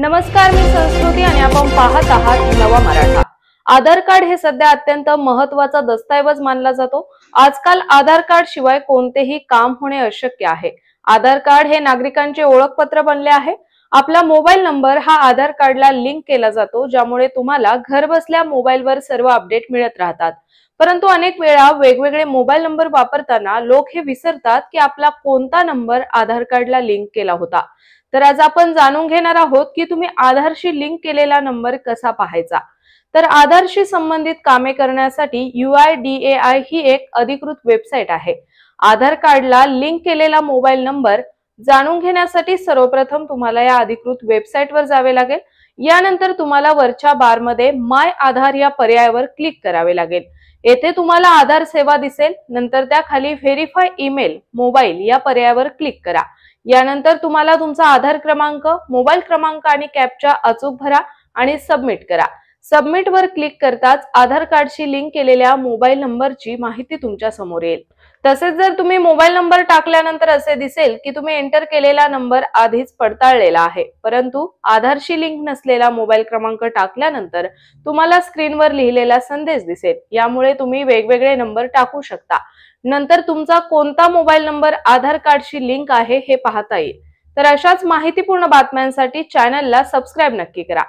नमस्कार, मी संस्कृती आणि आपण पाहत आहात नवा मराठा। आधार कार्ड हे सध्या अत्यंत महत्त्वाचा दस्तऐवज मानला जातो। आजकाल आधार कार्ड शिवाय कोणतेही काम होणे अशक्य आहे। आधार कार्ड हे नागरिकांचे ओळखपत्र बनले आहे। आपला मोबाईल नंबर हा आधार कार्डला लिंक केला जातो, ज्यामुळे तुम्हाला घर बसल्या मोबाईलवर सर्व अपडेट मिळत राहतात। परंतु अनेक वेळा वेगवेगळे मोबाईल नंबर वापरताना लोक हे विसरतात की आपला कोणता नंबर आधार कार्डला लिंक केला होता। तर आज आपण जाणून घेणार आहोत की तुम्ही आधारशी लिंक केलेला नंबर कसा पाहायचा। तर आधारशी संबंधित कामे करण्यासाठी UIDAI ही एक अधिकृत वेबसाईट आहे। आधार कार्डला लिंक केलेला मोबाईल नंबर जाणून घेण्यासाठी सर्वप्रथम तुम्हाला या अधिकृत वेबसाईटवर जावे लागेल। यानंतर तुम्हाला वरच्या बारमध्ये माय आधार या पर्यायावर क्लिक करावे लागेल। येथे तुम्हाला आधार सेवा दिसेल। नंतर त्या खाली व्हेरीफाय ईमेल मोबाईल या पर्यायावर क्लिक करा। यानंतर तुम्हाला तुमचा आधार क्रमांक, मोबाईल क्रमांक आणि कॅप्चा अचूक भरा आणि सबमिट करा। सबमिट वर क्लिक करताच आधार कार्डशी लिंक केलेल्या मोबाईल नंबरची माहिती तुमच्या समोर येईल। तसेच जर तुम्ही मोबाईल नंबर टाकल्यानंतर असे दिसेल की तुम्ही एंटर केलेला नंबर आधीच पडताळलेला आहे, परंतु आधारशी लिंक नसलेला मोबाईल क्रमांक टाकल्यानंतर तुम्हाला स्क्रीनवर लिहिलेला संदेश दिसेल। यामुळे तुम्ही वेगवेगळे नंबर टाकू शकता। नंतर तुमचा कोणता मोबाईल नंबर आधार कार्डशी लिंक आहे हे पाहता येईल। तर अशाच माहितीपूर्ण बातम्यांसाठी चॅनलला सबस्क्राइब नक्की करा।